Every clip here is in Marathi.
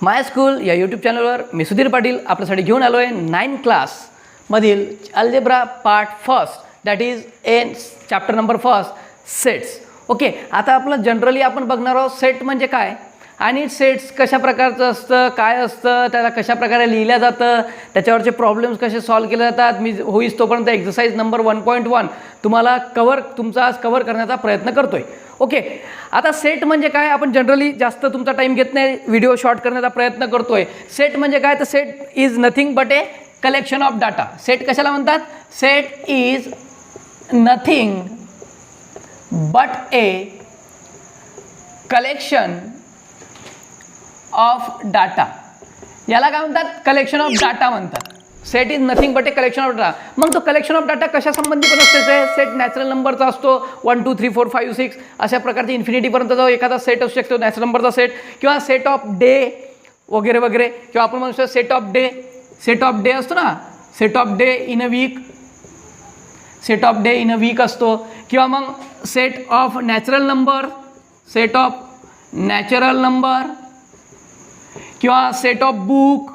माय स्कूल या यूट्यूब चॅनलवर मी सुधीर पाटील आपल्यासाठी घेऊन आलो आहे 9th क्लासमधील algebra part first, that is an chapter number first sets. Okay, आता आपलं जनरली आपण बघणार आहोत सेट म्हणजे काय आणि सेट्स कशा प्रकारचं असतं, काय असतं, त्याला कशा प्रकारे लिहिलं जातं, त्याच्यावरचे प्रॉब्लेम्स कसे सॉल्व्ह केले जातात. मी होईस तोपर्यंत एक्सरसाइज नंबर 1.1 तुम्हाला तुमचा कवर करण्याचा प्रयत्न करतोय. ओके, आता सेट म्हणजे काय आपण जनरली जास्त तुमचा टाईम घेत नाही, व्हिडिओ शॉर्ट करण्याचा प्रयत्न करतोय. सेट म्हणजे काय तर set is nothing but a collection of data. Set कशाला म्हणतात? Set is nothing but a collection of data. याला काय म्हणतात? कलेक्शन ऑफ डाटा म्हणतात. Set is nothing but a collection of data. मग तो कलेक्शन ऑफ डाटा कशा संबंधी पण असते? सेट नॅचरल नंबरचा असतो, 1 2 3 4 5 6 अशा प्रकारचे इन्फिनिटीपर्यंत जो एखादा सेट असू शकतो नॅचरल नंबरचा सेट, किंवा सेट ऑफ डे वगैरे वगैरे, किंवा आपण म्हणू शकतो सेट ऑफ डे असतो ना, set of day in a week असतो, किंवा मग सेट ऑफ नॅचरल नंबर, किंवा सेट ऑफ बुक.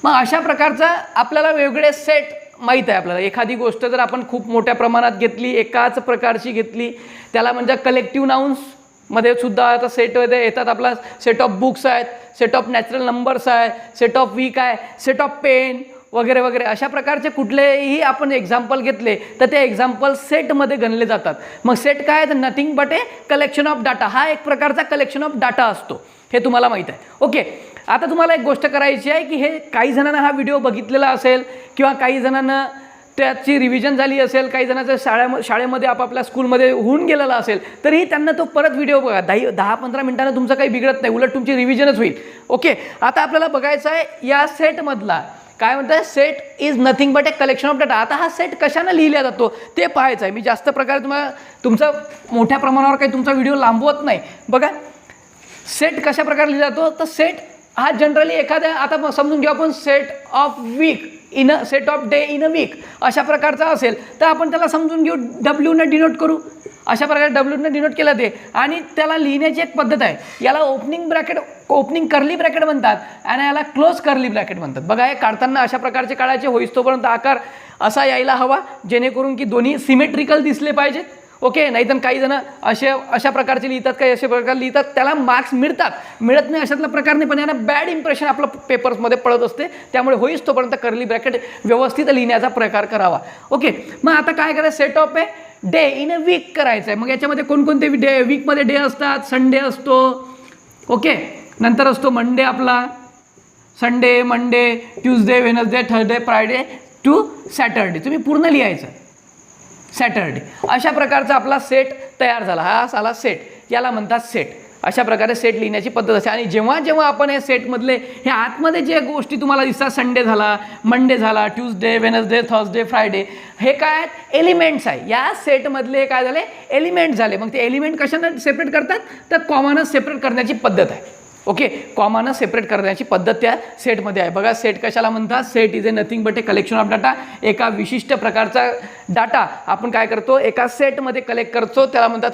मग अशा प्रकारचा आपल्याला वेगवेगळे सेट माहीत आहे. आपल्याला एखादी गोष्ट जर आपण खूप मोठ्या प्रमाणात घेतली, एकाच प्रकारची घेतली, त्याला म्हणजे कलेक्टिव्ह नाउन्समध्ये सुद्धा आता सेटमध्ये येतात. आपला सेट ऑफ बुक्स आहेत, सेट ऑफ नॅचरल नंबर्स आहे, सेट ऑफ वीक आहे, सेट ऑफ पेन वगैरे वगैरे. अशा प्रकारचे कुठलेही आपण एक्झाम्पल घेतले तर ते एक्झाम्पल सेटमध्ये गणले जातात. मग सेट काय आहे तर nothing but a collection of data. हा एक प्रकारचा कलेक्शन ऑफ डाटा असतो, हे तुम्हाला माहीत आहे. ओके, आता तुम्हाला एक गोष्ट करायची आहे की हे काही जणांना हा व्हिडिओ बघितलेला असेल, किंवा काही जणांना त्याची रिव्हिजन झाली असेल, काही जणांचं शाळेमध्ये आपापल्या स्कूलमध्ये होऊन गेलेला असेल, तरीही त्यांना तो परत व्हिडिओ बघा. 10-15 मिनिटांना तुमचं काही बिघडत नाही, उलट तुमची रिव्हिजनच होईल. ओके, आता आपल्याला बघायचं आहे या सेटमधला काय म्हणतात, set is nothing but a collection of data. आता हा सेट कशानं लिहिला जातो ते पाहायचं आहे. मी जास्त प्रकारे तुमचा मोठ्या प्रमाणावर काही तुमचा व्हिडिओ लांबवत नाही. बघा सेट कशा प्रकारे लिहिला जातो तर सेट हा जनरली एखाद्या, आता समजून घेऊ आपण set of day in a week अशा प्रकारचा असेल तर आपण त्याला समजून घेऊ डब्ल्यूनं डिनोट करू. अशा प्रकारे डब्ल्यूनं डिनोट केलं ते, आणि त्याला लिहिण्याची एक पद्धत आहे. याला ओपनिंग कर्ली ब्रॅकेट म्हणतात आणि याला क्लोज कर्ली ब्रॅकेट म्हणतात. बघा हे काढताना अशा प्रकारचे काढायचे, होईस तोपर्यंत आकार असा यायला हवा जेणेकरून की दोन्ही सिमेट्रिकल दिसले पाहिजेत. ओके, नाहीतर काही जण अशा प्रकारचे लिहितात, काही अशा प्रकारे लिहितात, त्याला मार्क्स मिळत नाही अशातला प्रकार नाही, पण यांना बॅड इम्प्रेशन आपलं पेपर्समध्ये पडत असते. त्यामुळे होईस तोपर्यंत कर्ली ब्रॅकेट व्यवस्थित लिहिण्याचा प्रकार करावा. ओके, मग आता काय करायचं, set of a day in a week करायचं आहे. मग याच्यामध्ये कोणकोणते डे वीकमध्ये डे असतात? संडे असतो, ओके, नंतर असतो मंडे आपला, Sunday, Monday, Tuesday, Wednesday, Thursday, Friday to Saturday. तुम्ही पूर्ण लिहायचं सॅटरडे. अशा प्रकारचा आपला सेट तयार झाला. हा झाला सेट, याला म्हणतात सेट. अशा प्रकारे सेट लिहिण्याची पद्धत असते. आणि जेव्हा जेव्हा आपण हे सेटमधले हे आतमध्ये जे गोष्टी तुम्हाला दिसतात, संडे झाला, मंडे झाला, ट्यूजडे, वेनसडे, थर्सडे, फ्रायडे, हे काय आहेत? एलिमेंट्स आहे. या सेटमधले काय झाले? एलिमेंट झाले. मग ते एलिमेंट कशानं सेपरेट करतात तर कॉमनच सेपरेट करण्याची पद्धत आहे. ओके, कॉमनच सेपरेट करण्याची पद्धत त्या सेटमध्ये आहे. बघा सेट कशाला म्हणतात? Set is a nothing but a collection of data. एका विशिष्ट प्रकारचा डाटा आपण काय करतो, एका सेटमध्ये कलेक्ट करतो, त्याला म्हणतात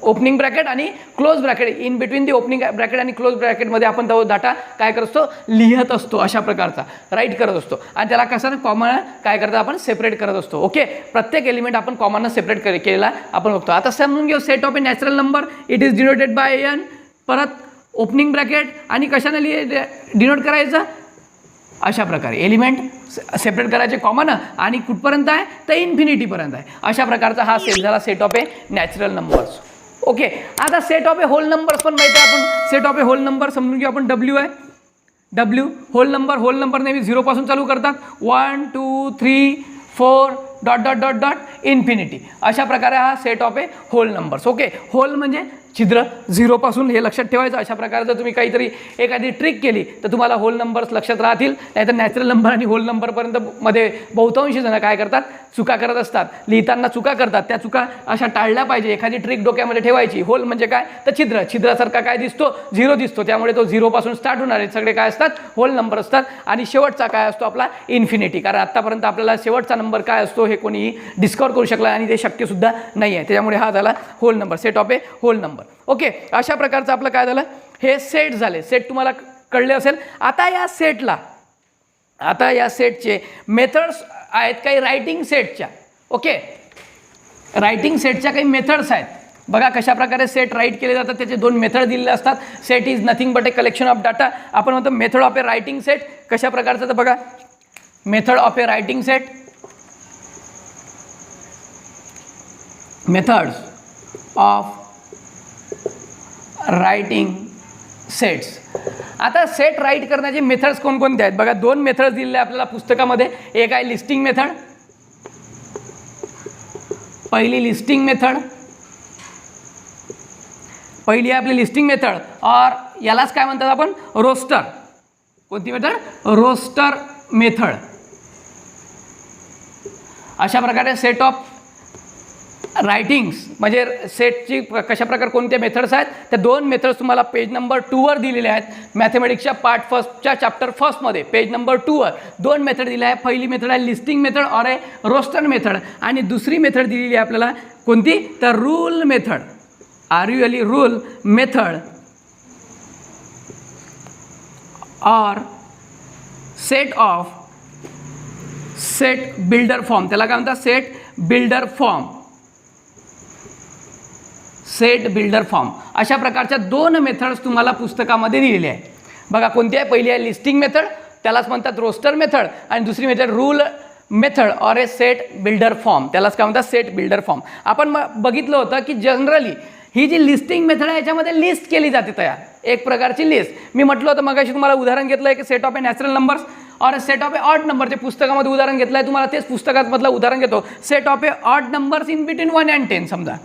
ओपनिंग ब्रॅकेट आणि close bracket. In between the opening bracket आणि क्लोज ब्रॅकेटमध्ये आपण तो डाटा काय करतो, लिहित असतो, अशा प्रकारचा राईट करत असतो. आणि त्याला कसं कॉमन काय करतो आपण, सेपरेट करत असतो. ओके, प्रत्येक एलिमेंट आपण कॉमनच सेपरेट केलेला आपण बघतो. आता समजून घेऊ set of a natural number, it is denoted by N, परत ओपनिंग ब्रॅकेट, आणि कशाने डिनोट करायचं अशा प्रकारे एलिमेंट सेपरेट करायचे कॉमन, आणि कुठपर्यंत आहे तर इन्फिनिटीपर्यंत आहे. अशा प्रकारचा हा सेट झाला set of a natural numbers. Okay, आता set of a whole numbers पण माहिती आहे. आपण set of a whole number समजून घेऊ आपण. डब्ल्यू आहे, डब्ल्यू होल नंबर नेहमी 0 पासून चालू करतात. 1 2 3 4 dot dot dot dot infinity. अशा प्रकारे हा set of a whole numbers. Okay, whole म्हणजे छिद्र, 0 पासून, हे लक्षात ठेवायचं. अशा प्रकारे जर तुम्ही काहीतरी एखादी ट्रिक केली तर तुम्हाला होल नंबर्स लक्षात राहतील. नाहीतर नॅचरल नंबर आणि होल नंबरपर्यंत मध्ये बहुतांश जण काय करतात, चुका करत असतात, लिहिताना चुका करतात. त्या चुका अशा टाळल्या पाहिजे. एखादी ट्रिक डोक्यामध्ये ठेवायची. होल म्हणजे काय तर छिद्रासारखा काय दिसतो, 0 दिसतो, त्यामुळे तो 0 पासून स्टार्ट होणार आहे. सगळे काय असतात, होल नंबर असतात. आणि शेवटचा काय असतो आपला, इन्फिनिटी. कारण आत्तापर्यंत आपल्याला शेवटचा नंबर काय असतो हे कोणीही डिस्कवर करू शकला आणि ते शक्यसुद्धा नाही आहे. त्याच्यामुळे हा झाला whole number, set of a whole number. Okay, अशा प्रकारचं आपलं काय झालं, हे सेट झाले. सेट तुम्हाला कळले असेल. आता या सेटचे मेथड्स आहेत काही रायटिंग सेटच्या. ओके, रायटिंग सेटच्या काही मेथड्स आहेत. बघा कशा प्रकारे सेट राईट केले जातात, त्याचे 2 मेथड दिलेले असतात. Set is nothing but a collection of data. आपण म्हणतो method of A writing set कशा प्रकारचं, तर बघा method of A writing set, methods of writing sets. आता सेट राईट करण्याचे मेथड्स कोणकोणते आहेत बघा. 2 मेथड्स दिलेले आपल्याला पुस्तकामध्ये. एक आहे लिस्टिंग मेथड, पहिली लिस्टिंग मेथड, पहिली आहे आपली लिस्टिंग मेथड. और यालाच काय म्हणतात आपण, रोस्टर. कोणती मेथड, रोस्टर मेथड. अशा प्रकारे सेट ऑफ रायटिंग्स म्हणजे सेटची कशा प्रकारे कोणत्या मेथड्स आहेत, त्या 2 मेथड्स तुम्हाला पेज नंबर 2 वर दिलेल्या आहेत. मॅथमॅटिक्सच्या पार्ट फर्स्टच्या चॅप्टर फर्स्टमध्ये पेज नंबर 2 वर 2 मेथड दिल्या आहे. पहिली मेथड आहे लिस्टिंग मेथड और ए रोस्टर मेथड, आणि दुसरी मेथड दिलेली आहे आपल्याला कोणती, तर rule method. RULE rule method और सेट बिल्डर फॉर्म. त्याला काय म्हणतात, set builder form. Set builder form अशा प्रकारच्या 2 मेथड्स तुम्हाला पुस्तकामध्ये दिलेल्या आहे. बघा कोणती आहे, पहिली आहे लिस्टिंग मेथड, त्यालाच म्हणतात रोस्टर मेथड, आणि दुसरी मेथड रूल मेथड और ए सेट बिल्डर फॉर्म, त्यालाच काय म्हणतात, सेट बिल्डर फॉर्म. आपण बघितलं होतं की जनरली ही जी लिस्टिंग मेथड आहे याच्यामध्ये लिस्ट केली जाते तयार, एक प्रकारची लिस्ट. मी म्हटलं होतं मगाशी तुम्हाला उदाहरण घेतलं आहे की set of a natural numbers और set of a odd number. ते पुस्तकामध्ये उदाहरण घेतलं आहे, तुम्हाला तेच पुस्तकामधलं उदाहरण घेतो. Set of a odd numbers in between 1 and 10. समजा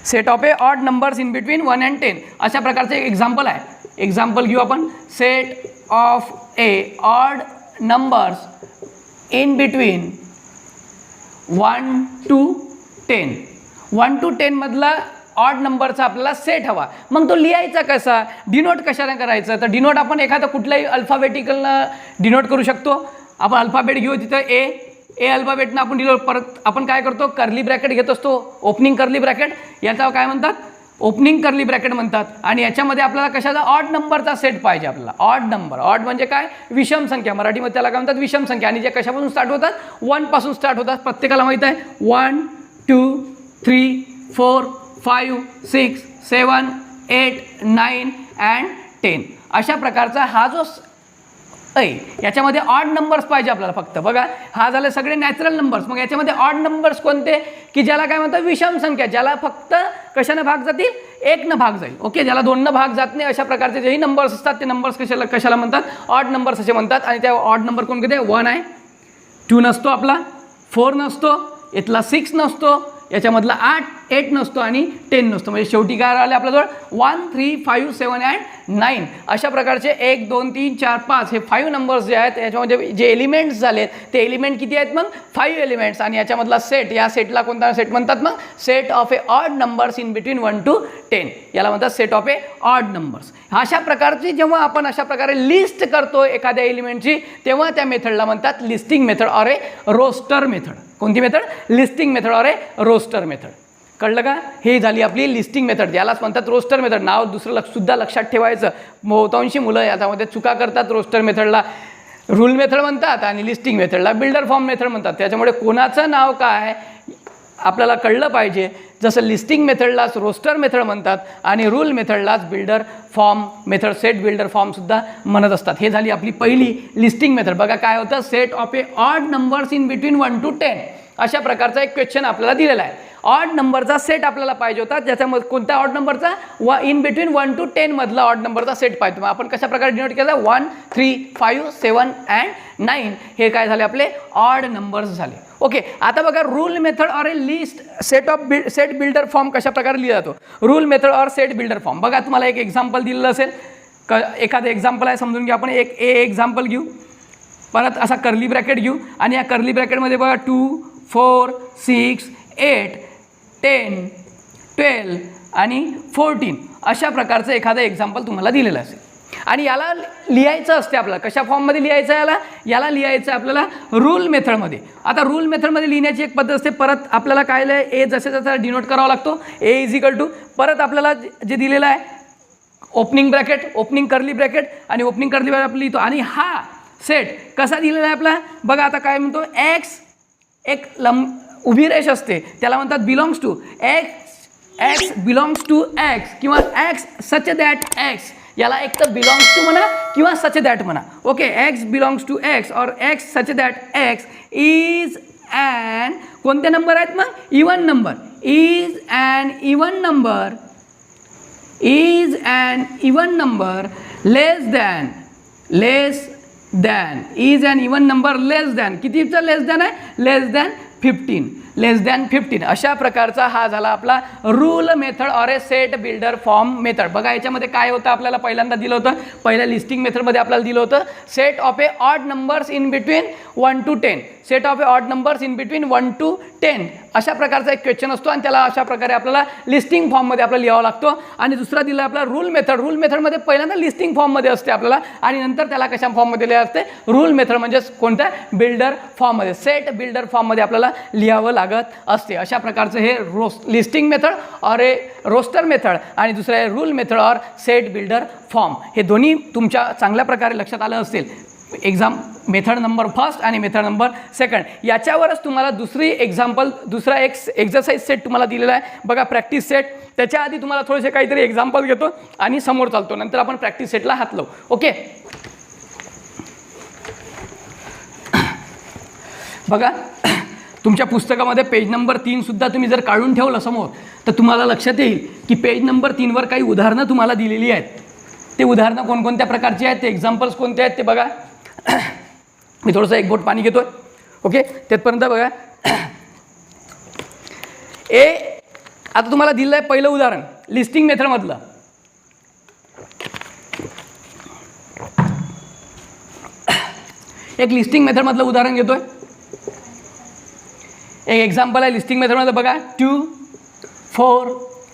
set of a odd numbers in between 1 and 10 अशा प्रकारचं एक एक्झाम्पल आहे. एक्झाम्पल घेऊ आपण. Set of a odd numbers in between 1 to 10. 1 to 10 मधला ऑड नंबरचा आपल्याला सेट हवा. मग तो लिहायचा कसा, डिनोट कशाने करायचं, तर डिनोट आपण एखादा कुठल्याही अल्फाबेटिकलनं डिनोट करू शकतो. आपण अल्फाबेट घेऊ, तिथं ए अल्फाबेटनं आपण डिनोट. परत आपण काय करतो, कर्ली ब्रॅकेट घेत असतो, ओपनिंग कर्ली ब्रॅकेट, याचा काय म्हणतात, ओपनिंग कर्ली ब्रॅकेट म्हणतात. आणि याच्यामध्ये आपल्याला कशाचा, ऑड नंबरचा सेट पाहिजे आपल्याला. ऑड नंबर, ऑड म्हणजे काय, विषम संख्या, मराठीमध्ये त्याला काय म्हणतात, विषम संख्या. आणि जे कशापासून स्टार्ट होतात, 1 पासून स्टार्ट होतात. प्रत्येकाला माहीत आहे 1 2 3 4 5 6 7 8 9 and 10 अशा प्रकारचा हा जो याच्यामध्ये ऑड नंबर्स पाहिजे आपल्याला फक्त. बघा हा झाले सगळे नॅचरल नंबर्स. मग याच्यामध्ये ऑड नंबर्स कोणते, की ज्याला काय म्हणतात विषम संख्या, ज्याला फक्त कशाने भाग जातील, 1 न भाग जाईल. ओके, ज्याला 2 न भाग जात नाही, अशा प्रकारचे जेही नंबर्स असतात ते नंबर्स कशाला म्हणतात, ऑड नंबर्स असे म्हणतात. आणि त्या ऑड नंबर कोणते, 1 आहे, 2 नसतो आपला, 4 नसतो, इथला 6 नसतो, याच्यामधला 8 नसतो आणि 10 नसतो. म्हणजे शेवटी काय राहिले आपल्याजवळ 1 3 5 7 and 9 अशा प्रकारचे 1 2 3 4 5 हे 5 नंबर्स जे आहेत याच्यामध्ये जे एलिमेंट्स झालेत ते एलिमेंट किती आहेत, मग 5 एलिमेंट्स. आणि याच्यामधला सेट, या सेटला कोणता सेट म्हणतात, मग set of a odd numbers in between 1 to 10 याला म्हणतात set of a odd numbers. अशा प्रकारची जेव्हा आपण अशा प्रकारे लिस्ट करतो एखाद्या एलिमेंटची, तेव्हा त्या मेथडला म्हणतात लिस्टिंग मेथड और ए रोस्टर मेथड. कोणती मेथड, लिस्टिंग मेथड और ए रोस्टर मेथड. कळलं का, हे झाली आपली लिस्टिंग मेथड, यालाच म्हणतात रोस्टर मेथड. नाव दुसरं सुद्धा लक्षात ठेवायचं. बहुतांशी मुलं याच्यामध्ये चुका करतात. रोस्टर मेथडला रूल मेथड म्हणतात आणि लिस्टिंग मेथडला बिल्डर फॉर्म मेथड म्हणतात. त्याच्यामुळे कोणाचं नाव काय आपल्याला कळलं पाहिजे. जसं लिस्टिंग मेथडलाच रोस्टर मेथड म्हणतात आणि रूल मेथडलाच builder form method, set builder फॉर्मसुद्धा म्हणत असतात. हे झाली आपली पहिली लिस्टिंग मेथड. बघा काय होतं, set of a odd numbers in between 1 to 10 अशा प्रकारचा एक क्वेश्चन आपल्याला दिलेला आहे. ऑड नंबरचा सेट आपल्याला पाहिजे होता, ज्याच्यामध्ये कोणत्या ऑड नंबरचा, इन बिटवीन 1 to 10 मधला ऑड नंबरचा सेट पाहिजे. मग आपण कशा प्रकारे डिनोट केला, 1 3 5 7 and 9 हे काय झाले आपले ऑड नंबर्स झाले. ओके, आता बघा रूल मेथड और ए लिस्ट सेट बिल्डर फॉर्म कशा प्रकारे लिहिला जातो. रूल मेथड और सेट बिल्डर फॉर्म. बघा तुम्हाला एक एक्झाम्पल दिलेलं असेल, एखादं एक्झाम्पल आहे समजून घ्या. आपण एक एक्झाम्पल घेऊ, परत असा कर्ली ब्रॅकेट घेऊ आणि या कर्ली ब्रॅकेटमध्ये बघा 2 4 6 8 10 12 आणि 14 अशा प्रकारचं एखादं एक्झाम्पल तुम्हाला दिलेलं असेल. आणि याला लिहायचं असते आपल्याला कशा फॉर्ममध्ये लिहायचं आहे, याला लिहायचं आहे आपल्याला रूल मेथडमध्ये. आता रूल मेथडमध्ये लिहिण्याची एक पद्धत असते. परत आपल्याला काय ए जसे डिनोट करावा लागतो, ए इज इक्वल टू, परत आपल्याला जे दिलेलं आहे opening bracket, opening curly bracket आणि ओपनिंग कर्ली ब्रॅकेट आपण लिहितो. आणि हा सेट कसा दिलेला आहे आपला बघा. आता काय म्हणतो, एक्स एक उभी रेष असते त्याला म्हणतात belongs to X belongs to X किंवा एक्स सच दॅट एक्स, याला एक तर बिलॉंग्स टू म्हणा किंवा सच दॅट म्हणा. Okay, X belongs to X और X such that x is an कोणते नंबर आहेत मग, even number. Is an even number, is an even number less than is an even number less than, कितीचं लेस दॅन आहे, लेस दॅन 15, लेस दॅन 15. अशा प्रकारचा हा झाला आपला rule method or A set builder form method. बघा याच्यामध्ये काय होतं, आपल्याला पहिल्यांदा दिलं होतं, पहिल्या लिस्टिंग मेथडमध्ये आपल्याला दिलं होतं set of a odd numbers in between 1 to 10, set of a odd numbers in between 1 to 10 अशा प्रकारचा एक क्वेश्चन असतो आणि त्याला अशा प्रकारे आपल्याला लिस्टिंग फॉर्ममध्ये आपल्याला लिहावा लागतो. आणि दुसरा दिला आपला रूल मेथड. रूल मेथडमध्ये पहिल्यांदा लिस्टिंग फॉर्ममध्ये असते आपल्याला आणि नंतर त्याला कशा फॉर्ममध्ये लिहावं असते, रूल मेथड म्हणजे कोणत्या, बिल्डर फॉर्ममध्ये, सेट बिल्डर फॉर्ममध्ये आपल्याला लिहावं लागत असते. अशा प्रकारचं हे listing method or a roster method आणि दुसरं आहे rule method or set builder form. हे दोन्ही तुमच्या चांगल्या प्रकारे लक्षात आलं असेल. एक्झाम मेथड नंबर फर्स्ट आणि मेथड नंबर सेकंड. याच्यावरच तुम्हाला दुसरी एक्झाम्पल, दुसरा एक एक्झरसाइज सेट तुम्हाला दिलेला आहे बघा, प्रॅक्टिस सेट. त्याच्या आधी तुम्हाला थोडेसे काहीतरी एक्झाम्पल घेतो आणि समोर चालतो, नंतर आपण प्रॅक्टिस सेटला हात लावू. ओके, बघा तुमच्या पुस्तकामध्ये पेज नंबर 3 सुद्धा तुम्ही जर काढून ठेवलं समोर तर तुम्हाला लक्षात येईल की पेज नंबर 3वर काही उदाहरणं तुम्हाला दिलेली आहेत. ते उदाहरणं कोणकोणत्या प्रकारची आहेत, ते एक्झाम्पल्स कोणते आहेत ते बघा. मी थोडंसं एक बोट पाणी घेतो. ओके, तिथपर्यंत बघा. आता तुम्हाला दिलं आहे पहिलं उदाहरण लिस्टिंग मेथडमधलं. एक लिस्टिंग मेथडमधलं उदाहरण घेतोय. एक एक्झाम्पल आहे लिस्टिंग मेथडमध्ये बघा, 2, 4,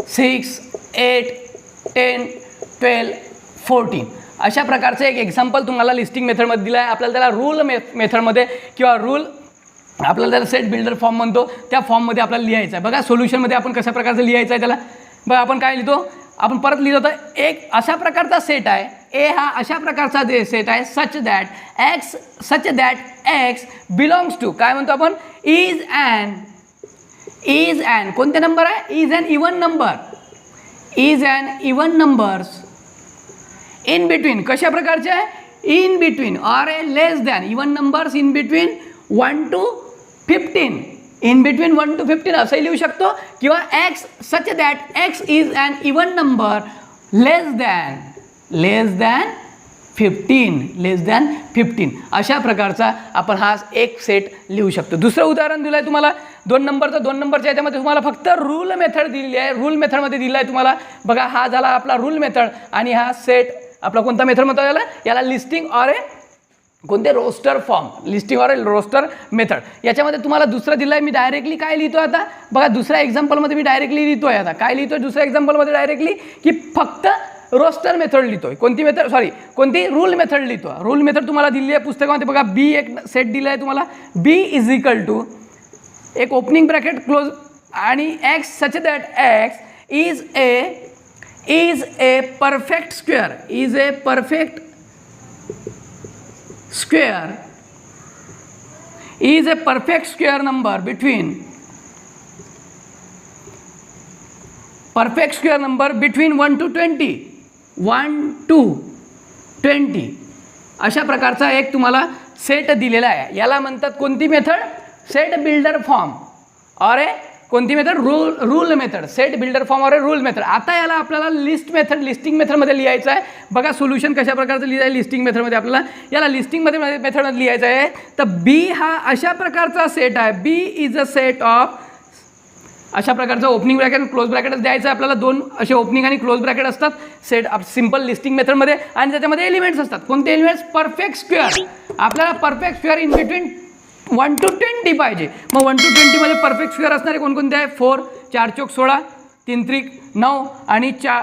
6, 8, 10, 12, 14 अशा प्रकारचं एक एक्झाम्पल तुम्हाला लिस्टिंग मेथडमध्ये दिलं आहे. आपल्याला त्याला रूल मेथडमध्ये किंवा रूल आपल्याला त्याला सेट बिल्डर फॉर्म म्हणतो, त्या फॉर्ममध्ये आपल्याला लिहायचं आहे. बघा सोल्युशनमध्ये आपण कशा प्रकारचं लिहायचं आहे त्याला बघा. आपण काय लिहितो, आपण परत लिहितो तर एक अशा प्रकारचा सेट आहे, ए हा अशा प्रकारचा सेट आहे, such that X belongs to काय म्हणतो आपण, इज ॲन कोणते नंबर आहे, is an even number, is an even numbers in between कशा प्रकारचे आहे, in between or a less than even numbers in between 1 to 15, in between 1 to 15 असंही लिहू शकतो किंवा X such that x is an even number less than 15 अशा प्रकारचा आपण हा एक सेट लिहू शकतो. दुसरं उदाहरण दिलं आहे तुम्हाला 2 नंबरचं. 2 नंबरच्या याच्यामध्ये तुम्हाला फक्त रूल मेथड दिलेली आहे. रूल मेथडमध्ये दिलं आहे तुम्हाला बघा. हा झाला आपला रूल मेथड आणि हा सेट आपला कोणता मेथड म्हणता याला लिस्टिंग ऑर ए कोणते roster form, listing or a roster method. याच्यामध्ये तुम्हाला दुसरं दिलं आहे. मी डायरेक्टली काय लिहितो आता बघा, दुसऱ्या एक्झाम्पलमध्ये मी डायरेक्टली लिहितो आहे. आता काय लिहितो दुसऱ्या एक्झाम्पलमध्ये डायरेक्टली की फक्त रोस्टर मेथड लिहितोय. कोणती मेथड, कोणती रूल मेथड लिहितो. रूल मेथड तुम्हाला दिली आहे पुस्तकामध्ये बघा. बी एक सेट दिला आहे तुम्हाला, बी इज इक्वल टू एक ओपनिंग ब्रॅकेट क्लोज आणि x such that x is a perfect square, is a perfect square, is a perfect square number between perfect square number between 1 to 20 अशा प्रकारचा एक तुम्हाला सेट दिलेला आहे. याला म्हणतात कोणती मेथड, सेट बिल्डर फॉर्म और ए कोणती method, rule method, set builder form और ए रूल मेथड. आता याला आपल्याला लिस्टिंग मेथडमध्ये लिहायचं आहे बघा. सोल्युशन कशा प्रकारचं लिहायचं आहे लिस्टिंग मेथडमध्ये, आपल्याला याला लिस्टिंग मेथडमध्ये लिहायचं आहे. तर बी हा अशा प्रकारचा सेट आहे, बी इज अ सेट ऑफ अशा प्रकारचं ओपनिंग ब्रॅकेट आणि क्लोज ब्रॅकेटच द्यायचं आहे आपल्याला. 2 असे ओपनिंग आणि क्लोज ब्रॅकेट असतात सेट सिम्पल लिस्टिंग मेथडमध्ये आणि त्याच्यामध्ये एलिमेंट्स असतात. कोणते एलिमेंट्स, परफेक्ट स्क्वेअर. आपल्याला perfect square in between 1 to 20 पाहिजे. मग 1 to 20 मध्ये परफेक्ट स्क्वेअर असणारे कोणकोणते आहे, 4, 4 चौक 16, 3 त्रिक 9 आणि 4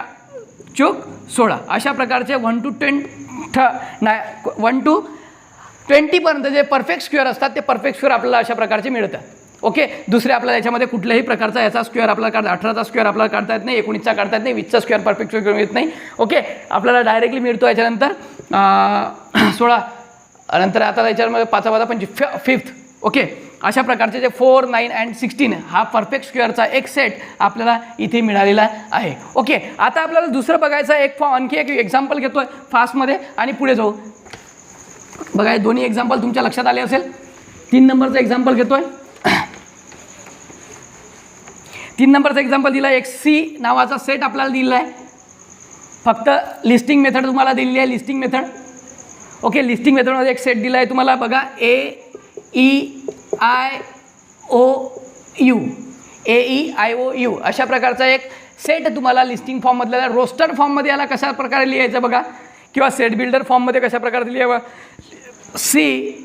चौक 16 अशा प्रकारचे 1 to 20 पर्यंत जे परफेक्ट स्क्वेअर असतात ते परफेक्ट स्क्वेअर आपल्याला अशा प्रकारचे मिळतात. ओके. दुसरे आपल्याला याच्यामध्ये कुठल्याही प्रकारचा याचा स्क्वेअर आपल्याला काढता 18चा स्क्वेअर आपल्याला काढता येत नाही, 19चा काढता येत नाही, 20चा स्क्वेअर परफेक्ट स्क्वेअर येत नाही. ओके. आपल्याला डायरेक्टली मिळतो याच्यानंतर 16 नंतर आता याच्यामध्ये 5 25 5th. ओके. अशा प्रकारचे जे 4, 9 and 16 हा परफेक्ट स्क्वेअरचा एक सेट आपल्याला इथे मिळालेला आहे. ओके. आता आपल्याला दुसरं बघायचं एक फॉर्म, आणखी एक एक्झाम्पल घेतोय फास्टमध्ये आणि पुढे जाऊ. बघा, हे दोन्ही एक्झाम्पल तुमच्या लक्षात आले असेल. 3 नंबरचं एक्झाम्पल घेतोय. 3 नंबरचा एक्झाम्पल दिला, एक सी नावाचा सेट आपल्याला दिलेला आहे. फक्त लिस्टिंग मेथड तुम्हाला दिलेली आहे, लिस्टिंग मेथड. ओके. लिस्टिंग मेथडमध्ये एक सेट दिला आहे तुम्हाला. बघा, AEIOU अशा प्रकारचा एक सेट तुम्हाला लिस्टिंग फॉर्ममधला. रोस्टर फॉर्ममध्ये याला कशा प्रकारे लिहायचं बघा, किंवा सेट बिल्डर फॉर्ममध्ये कशा प्रकारे लिहावं. C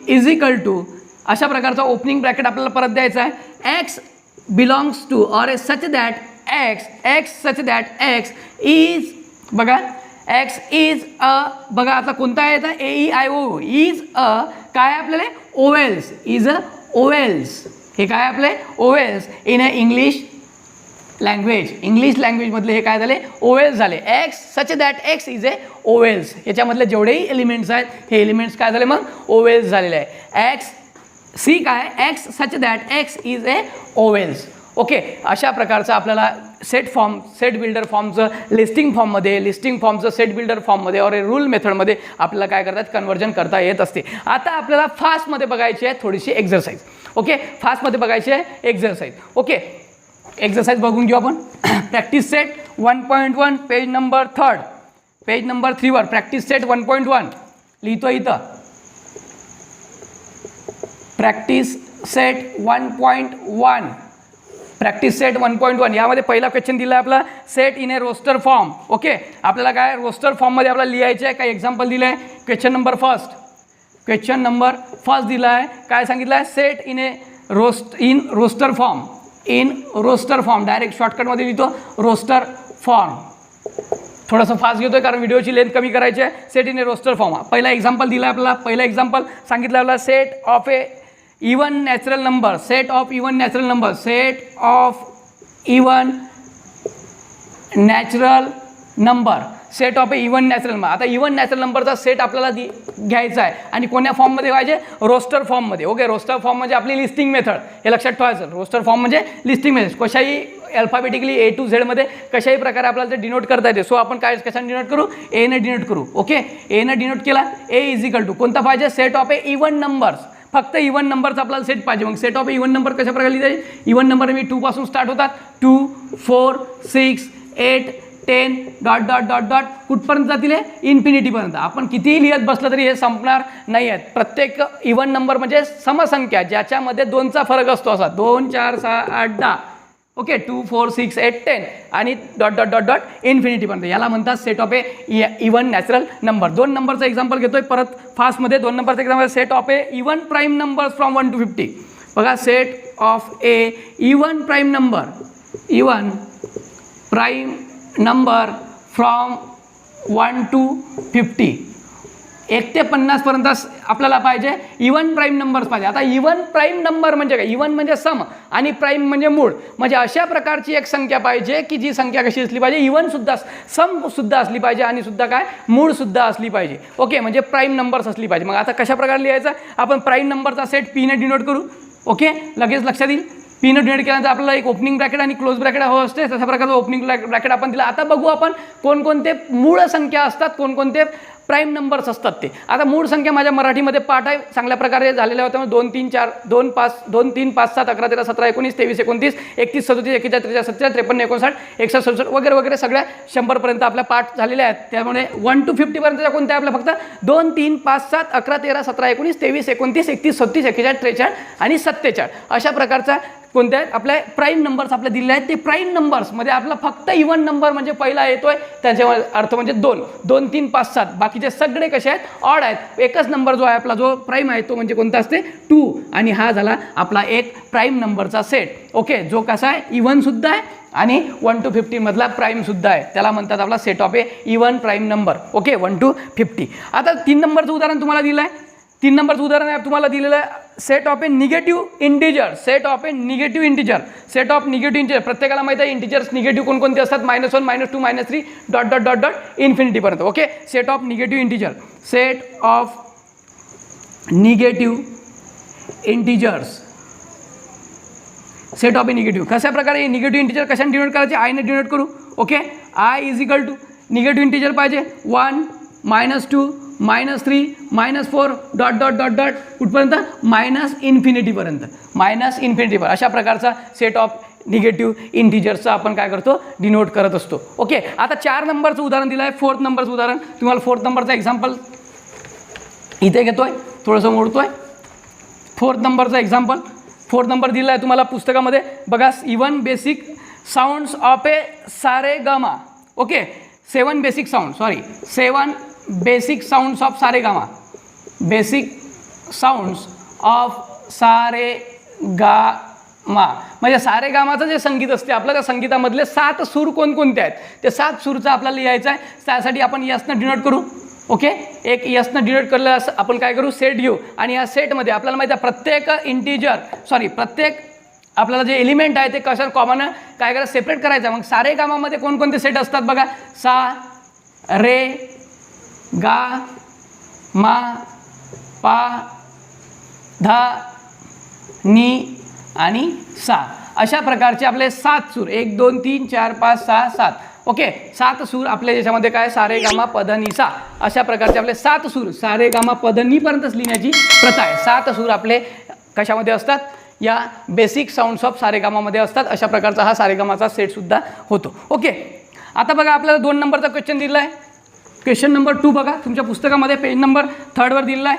= अशा प्रकारचा ओपनिंग ब्रॅकेट आपल्याला परत द्यायचा आहे. X belongs to or is such that X is बघा, X is a बघा आता कोणता आहे आता AEIOU is a काय आपल्याला ओवेल्स इज अ ओवेल्स. हे काय आपले ओवेल्स इन अ इंग्लिश लँग्वेजमधले हे काय झाले ओवेल्स झाले. X such that X is a vowels. याच्यामधले जेवढेही एलिमेंट्स आहेत हे एलिमेंट्स काय झाले मग ओवेल्स झालेले आहे. C काय X such that X is a vowels. Okay. अशा प्रकारचं आपल्याला सेट बिल्डर फॉर्मचं लिस्टिंग फॉर्मचं सेट बिल्डर फॉर्ममध्ये और रूल मेथडमध्ये आपल्याला काय करतात कन्वर्जन करता येत असते. आता आपल्याला फास्टमध्ये बघायची आहे थोडीशी एक्झरसाइज. ओके. फास्टमध्ये बघायची आहे एक्झरसाइज. ओके. एक्झरसाइज बघून घेऊ आपण. प्रॅक्टिस सेट 1.1 पेज नंबर 3वर प्रॅक्टिस सेट 1.1 लिहितो इथं. प्रॅक्टिस सेट 1.1 यामध्ये पहिला क्वेश्चन दिला आहे आपला set in a roster form. Okay. आपल्याला काय रोस्टर फॉर्ममध्ये आपल्याला लिहायचे आहे. काय एक्झाम्पल दिलं आहे. क्वेश्चन नंबर फर्स्ट दिला आहे. काय सांगितलं आहे set in roster form direct शॉर्टकटमध्ये लिहितो रोस्टर फॉर्म. थोडंसं फास्ट घेतोय कारण व्हिडिओची लेंथ कमी करायची आहे. Set in a roster form पहिला एक्झाम्पल दिला आहे आपल्याला. पहिला एक्झाम्पल सांगितलं आपल्याला set of even natural number आता इवन नॅचरल नंबरचा सेट आपल्याला घ्यायचा आहे आणि कोण्या फॉर्ममध्ये पाहिजे रोस्टर फॉर्ममध्ये. ओके. रोस्टर फॉर्म म्हणजे आपली लिस्टिंग मेथड हे लक्षात ठेवायचं. रोस्टर फॉर्म म्हणजे लिस्टिंग मेथड कशाही अल्फाबेटिकली A to Z मध्ये कशाही प्रकारे आपल्याला ते डिनोट करता येते. सो आपण काय कशाने डिनोट करू A ने डिनोट करू. ओके. A ने डिनोट केला. A = कोणता पाहिजे सेट ऑफ इवन नंबर्स. फक्त इवन नंबरचा आपल्याला सेट पाहिजे. मग सेट ऑफ इवन नंबर कशा प्रकारे लिहिता. इवन नंबर मी 2 पासून स्टार्ट होतात. 2 4 6 8 10 ... कुठपर्यंत जातील इन्फिनिटीपर्यंत. आपण कितीही लिहित बसलं तरी हे संपणार नाही आहेत. प्रत्येक इवन नंबर म्हणजे समसंख्या ज्याच्यामध्ये 2चा फरक असतो असा 2 4 6 8 10. ओके. 2 4 6 8 10 आणि ... इन्फिनिटीपर्यंत याला म्हणतात set of even natural number. 2 नंबरचा एक्झाम्पल घेतोय परत फास्टमध्ये. 2 नंबरचा example set of even prime numbers from 1 to 50. बघा set of even prime number from 1 to 50 1 ते 50 पर्यंत आपल्याला पाहिजे इवन प्राईम नंबर्स पाहिजे. आता इवन प्राईम नंबर म्हणजे काय. इवन म्हणजे सम आणि प्राईम म्हणजे मूळ. म्हणजे अशा प्रकारची एक संख्या पाहिजे की जी संख्या कशी असली पाहिजे इवन सुद्धा सम सुद्धा असली पाहिजे आणि सुद्धा काय मूळ सुद्धा असली पाहिजे. ओके. म्हणजे प्राईम नंबर्स असली पाहिजे. मग आता कशा प्रकारे लिहायचं आपण प्राईम नंबरचा सेट P ने डिनोट करू. ओके. लगेच लक्षात येईल. P ने डिनोट केल्यानंतर आपल्याला एक ओपनिंग ब्रॅकेट आणि क्लोज ब्रॅकेट हवं असते. तशा प्रकारचं ओपनिंग ब्रॅकेट आपण दिला. आता बघू आपण कोणकोणते मूळ संख्या असतात कोणकोणते प्राईम नंबर्स असतात ते. आता मूळ संख्या माझ्या मराठीमध्ये पाठ आहे चांगल्या प्रकारे झालेल्या होत्या. 2 3 4 2 5 2 3 5 7 11 13 17 19 23 29 31 37 41 43 47 53 59 61 67 वगैरे सगळ्या 100 पर्यंत आपल्या पाठ झालेल्या आहेत. त्यामुळे 1 to 50 पर्यंतच्या कोणत्या आपल्या फक्त 2 3 5 7 11 13 17 19 23 29 31 37 41 43 आणि 47 अशा प्रकारचा कोणत्या आहेत आपल्या प्राईम नंबर्स आपल्या दिलेले आहेत. ते प्राईम नंबर्समध्ये आपला फक्त इवन नंबर म्हणजे पहिला येतोय त्याचा अर्थ म्हणजे 2 2 3 5 7. बाकीचे सगळे कसे आहेत ऑड आहेत. एकच नंबर जो आहे आपला जो प्राईम आहे तो म्हणजे कोणता असते 2 आणि हा झाला आपला एक प्राईम नंबरचा सेट. ओके. जो कसा आहे इवन सुद्धा आहे आणि 1 to 50 मधला प्राईम सुद्धा आहे. त्याला म्हणतात आपला set of even prime number. Okay. 1 to 50. आता 3 नंबरचं उदाहरण तुम्हाला दिलं आहे. 3 नंबरचं उदाहरण आहे तुम्हाला दिलेलं आहे set of a negative integer. Set of a negative integer. Set of negative integer प्रत्येकाला माहिती आहे इंटिजर्स निगेटिव्ह कोणकोणते असतात, -1 -2 -3 डॉट डॉट डॉट डॉट इन्फिनिटीपर्यंत. Okay, set of negative integer. Set of negative integers. Set of a negative कशा प्रकारे निगेटिव्ह इंटिजर कशाने डिनोट करायचे, आयने डिनोट करू. Okay, I is equal to negative integer पाहिजे 1 -2 -3 -4 डॉट डॉट डॉट डॉट कुठपर्यंत -इन्फिनिटीपर्यंत. -इन्फिनिटीपर्यंत अशा प्रकारचा सेट ऑफ निगेटिव्ह इंटिजर्सचा आपण काय करतो, डिनोट करत असतो. ओके, आता 4 नंबरचं उदाहरण दिलं आहे. 4th नंबरचं उदाहरण तुम्हाला 4th नंबरचा एक्झाम्पल इथे घेतोय, थोडंसं मोडतोय. 4th नंबरचा एक्झाम्पल 4th नंबर दिला आहे तुम्हाला पुस्तकामध्ये बघा. 7 बेसिक साऊंड्स ऑफ ए सारे gamma. Okay, 7 basic sound 7 basic sounds of सारे गामा. बेसिक साऊंड्स ऑफ सारे गामा म्हणजे सारे गामाचं जे संगीत असते आपलं, त्या संगीतामधले 7 सूर कोणकोणते आहेत ते 7 सूरचं आपल्याला लिहायचं आहे. त्यासाठी आपण यसनं डिनोट करू. ओके, एक यसनं डिनोट करलं असं आपण काय करू, सेट घेऊ. आणि या सेटमध्ये आपल्याला माहिती आहे प्रत्येक आपल्याला जे एलिमेंट आहे ते कसं कॉमन काय करायचं, सेपरेट करायचं. मग सारे गामामध्ये कोणकोणते सेट असतात बघा, सा रे गा मा पा धा नी आणि सा अशा प्रकारचे आपले 7 सूर 1 2 3 4 5 6 7. ओके, 7 सूर आपल्या याच्यामध्ये काय, सारे गामा पद नी सा अशा प्रकारचे आपले 7 सूर सारे गामा पद नी पर्यंतच लिहिण्याची प्रथा आहे. 7 सूर आपले कशामध्ये असतात, या बेसिक साऊंड्स ऑफ सारेगामामध्ये असतात. अशा प्रकारचा हा सारेगामाचा सेटसुद्धा होतो. ओके, आता बघा आपल्याला 2 नंबरचा क्वेश्चन दिला आहे. क्वेश्चन नंबर 2 बघा तुमच्या पुस्तकामध्ये पेज नंबर 3 दिलेला आहे.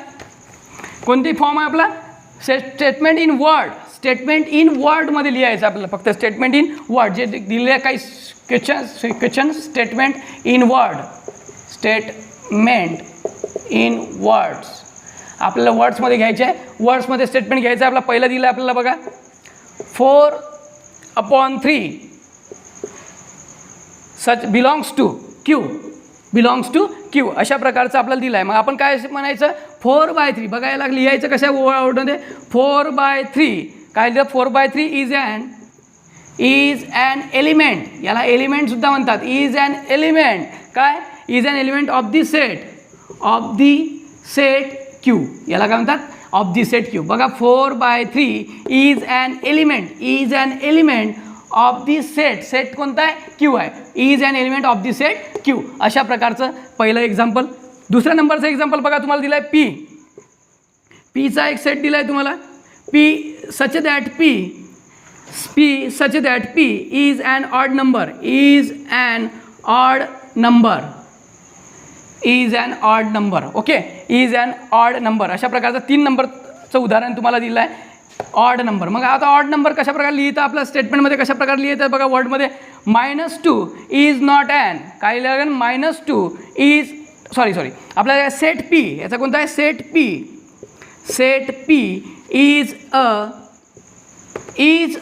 कोणती फॉर्म आहे आपला, statement in word. Statement in वर्डमध्ये लिहायचं आपल्याला, फक्त स्टेटमेंट इन वर्ड जे दिलेले आहे काही question. Statement in word. Statement in words आपल्याला वर्ड्समध्ये घ्यायचे आहे. वर्ड्समध्ये स्टेटमेंट घ्यायचं आहे. आपला पहिलं दिलं आहे आपल्याला बघा 4/3 such belongs to Q. Belongs to Q अशा प्रकारचं आपल्याला दिलं आहे. मग आपण काय म्हणायचं, 4/3 बघा याला लिहायचं कशा वर्डमध्ये, 4/3 काय लिहिलं, 4/3 इज ॲन एलिमेंट. याला एलिमेंटसुद्धा म्हणतात. इज ॲन एलिमेंट काय, is an element of the set Q. याला काय म्हणतात, ऑफ दी सेट क्यू. बघा 4/3 is an element of the set. Set कोणता आहे, क्यू आहे. Is an element of the set Q अशा प्रकारचं पहिलं एक्झाम्पल. दुसऱ्या नंबरचं एक्झाम्पल बघा तुम्हाला दिलं आहे पीचा एक सेट दिला आहे तुम्हाला. सच that P is an odd number. Okay, is an odd number अशा प्रकारचं 3 नंबरचं उदाहरण तुम्हाला दिलं आहे, ऑड नंबर. मग आता ऑड नंबर कशा प्रकारे लिहितं आपल्या स्टेटमेंटमध्ये, कशा प्रकारे लिहितं बघा. वर्डमध्ये -2 इज नॉट ॲन काय लिहिलं, -2 इज सॉरी आपल्याला सेट P याचा कोणता आहे, set P is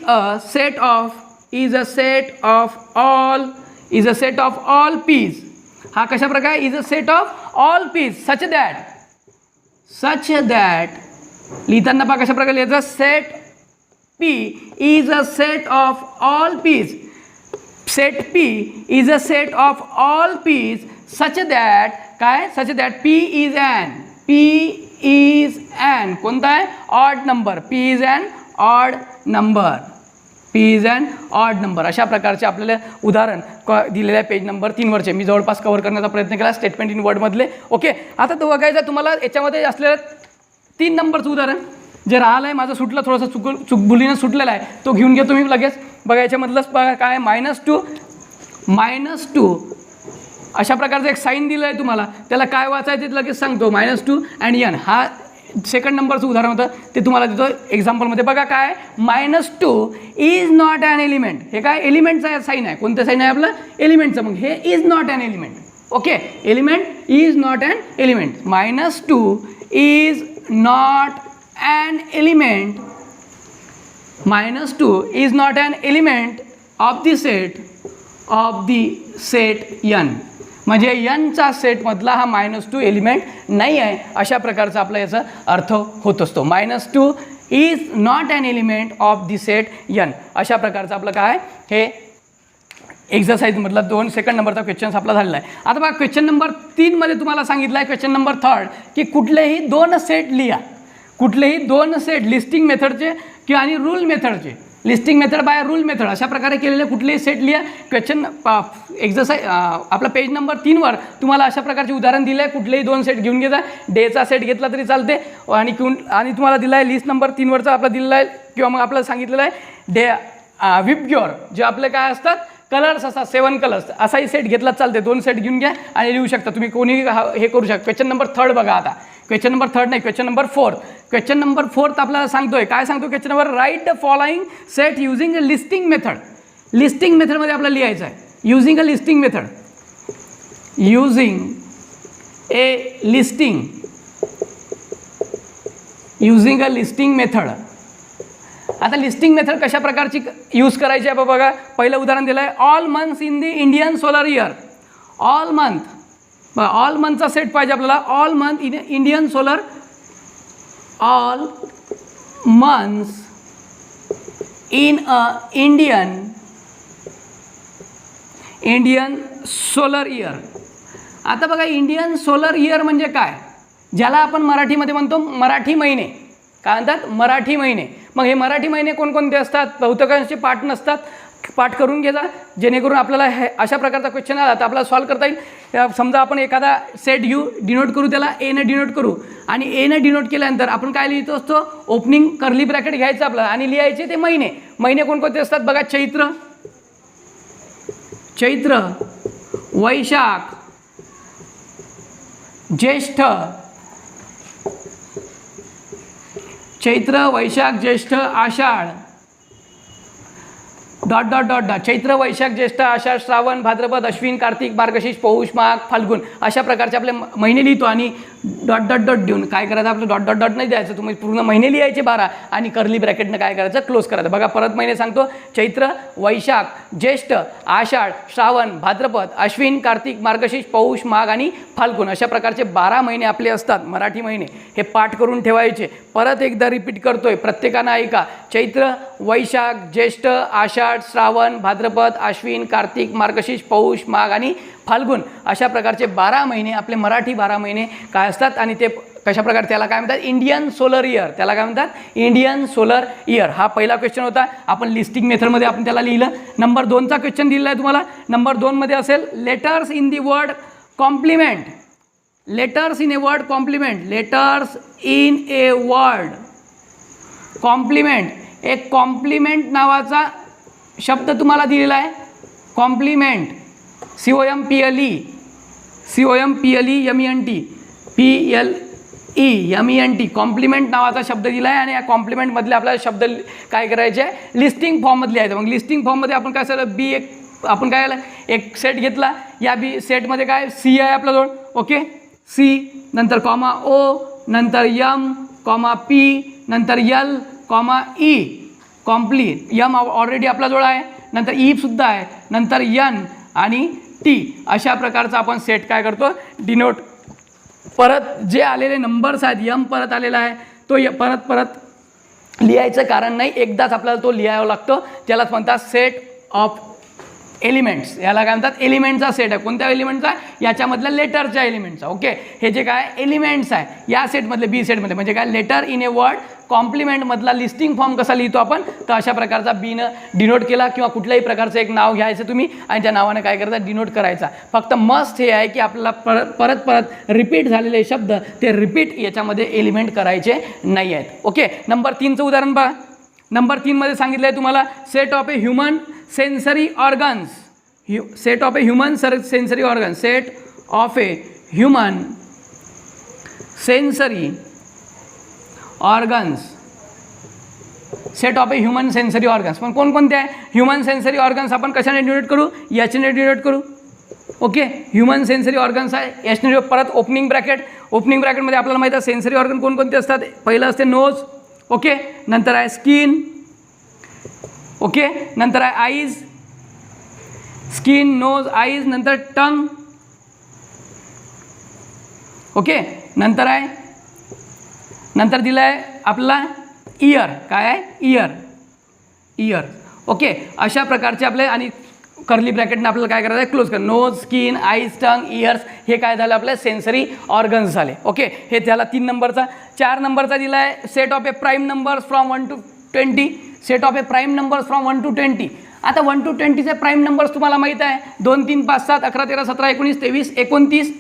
a set of all P's. हा कशा प्रकारे, is a set of all P's such that लिहिताना पहा कशा प्रकारे लिहायचं, set P is a set of all P's. Set P is a set of all P's such that काय, such that P is an कोणता आहे, odd number. P is an odd number अशा प्रकारचे आपल्याला उदाहरण दिलेलं आहे पेज नंबर 3 वरचे. मी जवळपास कव्हर करण्याचा प्रयत्न केला स्टेटमेंट इन वर्डमधले. ओके, आता तो बघायचं तुम्हाला याच्यामध्ये असलेलं 3 नंबरचं उदाहरण जे राहिलं आहे माझं सुटलं थोडंसं चुकभुलीनं सुटलेलं आहे, तो घेऊन घेतो मी लगेच. बघा याच्यामधलंच बघा काय, -2 अशा प्रकारचं एक साईन दिलं आहे तुम्हाला. त्याला काय वाचायचं ते लगेच सांगतो. -2 अँड n हा सेकंड नंबरचं उदाहरण होतं ते तुम्हाला देतो एक्झाम्पलमध्ये. बघा काय, -2 इज नॉट ॲन एलिमेंट. हे काय एलिमेंटचा साईन आहे. कोणतं साईन आहे आपलं, एलिमेंटचं. मग हे is not an element. Okay, element is not an element. -2 is not an element. -2 is not an element of the set n. म्हणजे यनचा सेटमधला हा -2 एलिमेंट नाही आहे, अशा प्रकारचा आपला याचा अर्थ होत असतो. -2 is not an element of the set N, अशा प्रकारचं आपलं काय हे एक्झरसाइजमधला 2 सेकंड नंबरचा क्वेश्चन आपला झालेला आहे. आता बघा क्वेश्चन नंबर 3 मध्ये तुम्हाला सांगितलं आहे, क्वेश्चन नंबर 3 की कुठलेही 2 सेट लिहा, कुठलेही 2 सेट लिस्टिंग मेथडचे किंवा आणि रूल मेथडचे, listing method by rule method अशा प्रकारे केलेले कुठलेही सेट लिहा. क्वेश्चन एक्झरसाइज आपला पेज नंबर 3वर तुम्हाला अशा प्रकारचे उदाहरण दिलं आहे. कुठलेही 2 सेट घेऊन घ्यायचा, डेचा सेट घेतला तरी चालते आणि तुम्हाला दिला आहे लिस्ट नंबर 3वरचा आपला दिलेला आहे किंवा मग आपल्याला सांगितलेलं आहे डे विपग्योर जे आपले काय असतात कलर्स असतात 7 कलर्स, असाही सेट घेतला चालते. 2 सेट घेऊन घ्या आणि लिहू शकता तुम्ही, कोणी हे करू शकता. क्वेश्चन नंबर 3 बघा आता, क्वेश्चन नंबर 3 नाही, क्वेश्चन नंबर 4. क्वेश्चन नंबर 4 आपल्याला सांगतोय, काय सांगतो question number, write the following set using a listing method. Listing मेथडमध्ये आपल्याला लिहायचं आहे, using a listing method, using A listing, using a listing method. आता लिस्टिंग मेथड कशा प्रकारची यूज करायची आहे बघा. पहिलं उदाहरण दिलं आहे, all months in the Indian solar year. All month, all मंथचा सेट पाहिजे आपल्याला. All month in Indian solar, all months in a Indian solar year. आता बघा इंडियन सोलर इयर म्हणजे काय, ज्याला आपण मराठीमध्ये म्हणतो मराठी महिने. काय म्हणतात, मराठी महिने. मग हे मराठी महिने कोणकोणते असतात, बहुतेकांचे पाठ नसतात, पाठ करून घ्यायचा जेणेकरून आपल्याला हे अशा प्रकारचा क्वेश्चन आला तर आपल्याला सॉल्व करता येईल. समजा आपण एखादा सेट घेऊ, डिनोट करू, त्याला एनं डिनोट करू आणि एनं डिनोट केल्यानंतर आपण काय लिहितो असतो, ओपनिंग कर्ली ब्रॅकेट घ्यायचं आपल्याला आणि लिहायचे ते महिने. महिने कोणकोणते असतात बघा, चैत्र, चैत्र, वैशाख, ज्येष्ठ, चैत्र, वैशाख, ज्येष्ठ, आषाढ, डॉट डॉट डॉट डॉट, चैत्र, वैशाख, ज्येष्ठ, आषाढ, श्रावण, भाद्रपद, अश्विन, कार्तिक, मार्गशीर्ष, पौष, माघ, फाल्गुन अशा प्रकारचे आपले महिने लिहितो आणि डॉट डॉट डॉट देऊन काय करायचं, आपलं डॉट डॉट डॉट नाही द्यायचं, तुम्ही पूर्ण महिने लिहायचे 12 आणि कर्ली ब्रॅकेटनं काय करायचं, क्लोज करायचं. बघा परत महिने सांगतो, चैत्र, वैशाख, ज्येष्ठ, आषाढ, श्रावण, भाद्रपद, अश्विन, कार्तिक, मार्गशीर्ष, पौष, माघ आणि फाल्गुन अशा प्रकारचे 12 महिने आपले असतात मराठी महिने. हे पाठ करून ठेवायचे. परत एकदा रिपीट करतोय, प्रत्येकानं ऐका. चैत्र, वैशाख, ज्येष्ठ, आषाढ, श्रावण, भाद्रपद, अश्विन, कार्तिक, मार्गशीर्ष, पौष, माघ आणि फाल्गुन अशा प्रकारचे 12 महिने आपले मराठी 12 महिने काय असतात आणि ते कशा प्रकारे, त्याला काय म्हणतात, इंडियन सोलर इयर. त्याला काय म्हणतात, इंडियन सोलर इयर. हा पहिला क्वेश्चन होता, आपण लिस्टिंग मेथडमध्ये आपण त्याला लिहिलं. नंबर 2चा क्वेश्चन दिलेला आहे तुम्हाला. नंबर 2 मध्ये असेल, letters in the word complement. Letters in a word complement, letters in a word complement. एक कॉम्प्लिमेंट नावाचा शब्द तुम्हाला दिलेला आहे, complement, COMPLE, COMPLEMENT, PLEMENT, complement नावाचा शब्द दिला आहे आणि या कॉम्प्लिमेंटमधले आपल्याला शब्द काय करायचे आहे, लिस्टिंग फॉर्ममधले आहेत. मग लिस्टिंग फॉर्ममध्ये आपण काय झालं, बी एक आपण काय आलं, एक सेट घेतला, या बी सेटमध्ये काय सी आहे आपल्याजवळ, ओके, सी नंतर कॉमा ओ, नंतर एम कॉमा पी, नंतर L comma E, complete. Am already आपल्याजवळ आहे, नंतर ई सुद्धा आहे, नंतर एन आणि टी. अशा प्रकारचा आपण सेट काय करतो, डिनोट. परत जे आलेले नंबर्स आहेत, एम परत आलेला आहे तो परत परत लिहायचं कारण नाही, एकदाच आपल्याला तो लिहावा लागतो. त्यालाच म्हणतात सेट ऑफ एलिमेंट्स. याला काय म्हणतात, एलिमेंटचा सेट आहे. कोणत्या एलिमेंटचा, याच्यामधल्या लेटरच्या एलिमेंटचा. ओके, हे जे काय एलिमेंट्स आहे या सेटमधले, बी सेटमध्ये म्हणजे काय, लेटर इन ए वर्ड कॉम्प्लिमेंटमधला लिस्टिंग फॉर्म कसा लिहितो आपण, तर अशा प्रकारचा बीनं डिनोट केला किंवा कुठल्याही प्रकारचं एक नाव घ्यायचं तुम्ही आणि त्या नावाने काय करायचं, डिनोट करायचा. फक्त मस्ट हे आहे की आपल्याला परत परत रिपीट झालेले शब्द ते रिपीट याच्यामध्ये एलिमेंट करायचे नाही आहेत. ओके, नंबर 3चं उदाहरण पहा. नंबर 3 मध्ये सांगितलं आहे तुम्हाला, set of A human sensory organs. Set of A human sensory organs, set of A human sensory organs, set of A human sensory organs. पण कोणकोणते आहे ह्युमन सेन्सरी ऑर्गन्स, आपण कशाने डिनोट करू, याच्याने डिनोट करू. ओके, ह्युमन सेन्सरी ऑर्गन्स आहे, याच्याने परत ओपनिंग ब्रॅकेट. ओपनिंग ब्रॅकेटमध्ये आपल्याला माहिती आहे सेन्सरी ऑर्गन कोणकोणते असतात. पहिलं असते नोज, ओके, नंतर आहे स्किन, ओके, नंतर आहे आईज, स्किन, नोज, आईज, नंतर टंग, ओके. नंतर आहे, नंतर दिलं आहे आपला इयर. काय आहे? इयर. ओके. अशा प्रकारचे आपले आणि कर्ली ब्रॅकेटने आपल्याला काय करायचं आहे? क्लोज कर. नोज, स्किन, आईज, टंग, इयर्स हे काय झालं आपल्या सेन्सरी ऑर्गन्स झाले. ओके. हे झाला 3 नंबरचा. 4 नंबरचा दिला आहे set of A prime numbers from 1 to 20. Set of A prime numbers from 1 to 20. आता 1 to 20चे प्राईम नंबर्स तुम्हाला माहीत आहे. 2, 3, 5, 7, 11, 13, 17, 19, 23, 29.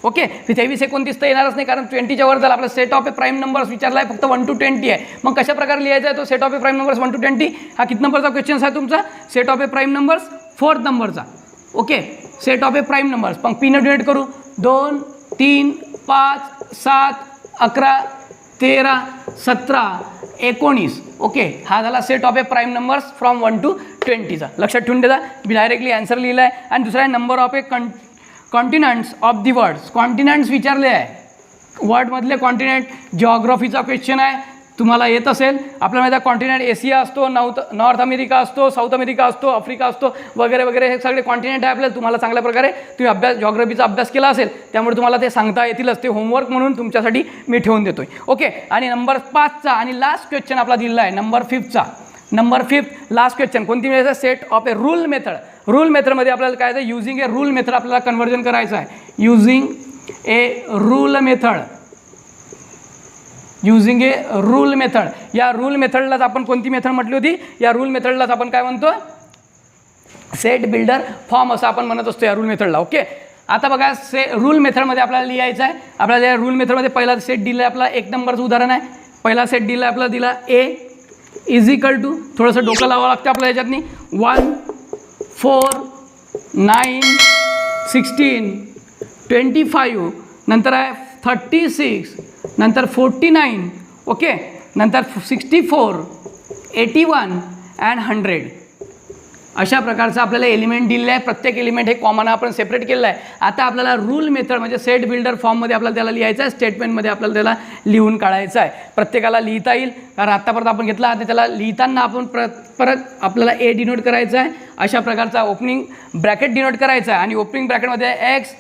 ओके. 23, 29 तर येणारच नाही कारण 20च्या वर झाला. आपला set of A prime numbers विचारला आहे, फक्त 1 to 20 आहे. मग कशा प्रकारे लिहायचा आहे तो set of A prime numbers 1 to 20? हा किती नंबरचा क्वेश्चन आहे तुमचा? Set of A prime numbers 4th नंबरचा. Okay. Set of A prime numbers मग पीने डिवाइड करू. 2, 3, 5, 7, 11, 13, 17, 19. ओके. हा झाला set of A prime numbers from 1 to 20चा. लक्षात ठेवून द्या. मी डायरेक्टली आन्सर लिहिला आहे. आणि दुसरा आहे number of A continents of the words. Continents विचारले आहे, वर्डमधले कॉन्टिनेंट. जिओग्राफीचा क्वेश्चन आहे, तुम्हाला येत असेल. आपल्याला माहिती आहे कॉन्टिनेंट एशिया असतो, नॉर्थ अमेरिका असतो, साऊथ अमेरिका असतो, आफ्रिका असतो वगैरे वगैरे. हे सगळे कॉन्टिनेंट आहे आपल्याला. तुम्हाला चांगल्या प्रकारे तुम्ही जिओग्राफीचा अभ्यास केला असेल, त्यामुळे तुम्हाला ते सांगता येतीलच. ते होमवर्क म्हणून तुमच्यासाठी मी ठेवून देतोय. ओके. आणि नंबर 5चा आणि लास्ट क्वेश्चन आपला दिलेला आहे नंबर 5चा. नंबर 5 लास्ट क्वेश्चन कोणती मिळायचं? Set of a rule method. Rule मेथडमध्ये आपल्याला काय आहे? युझिंग ए रूल मेथड आपल्याला कन्वर्जन करायचं आहे. Using a rule method. Using a rule method. या रूल मेथडलाच आपण कोणती मेथड म्हटली होती? या रूल मेथडलाच आपण काय म्हणतो? सेट बिल्डर फॉर्म असं आपण म्हणत असतो या रूल मेथडला. ओके. आता बघा रूल मेथडमध्ये आपल्याला लिहायचं आहे. आपल्याला या रूल मेथडमध्ये पहिला सेट दिला आहे आपला 1 नंबरचं उदाहरण आहे. पहिला सेट दिला आहे आपल्याला, दिला ए इज इक्वल टू, थोडंसं डोकं लावावं लागतं आपल्याला याच्यातनी, 1, 4, 9, 16, 25, नंतर आहे 36, नंतर 49. ओके. नंतर 64, 81 अँड 100. अशा प्रकारचं आपल्याला एलिमेंट दिलेलं आहे. प्रत्येक एलिमेंट हे कॉमन आपण सेपरेट केलेलं आहे. आता आपल्याला रूल मेथड म्हणजे सेट बिल्डर फॉर्ममध्ये आपल्याला त्याला लिहायचं आहे. स्टेटमेंटमध्ये आपल्याला त्याला लिहून काढायचं आहे. प्रत्येकाला लिहिता येईल कारण आत्तापर्यंत आपण घेतला. आता त्याला लिहिताना आपण परत आपल्याला ए डिनोट करायचं आहे. अशा प्रकारचा ओपनिंग ब्रॅकेट डिनोट करायचा आहे. आणि ओपनिंग ब्रॅकेटमध्ये X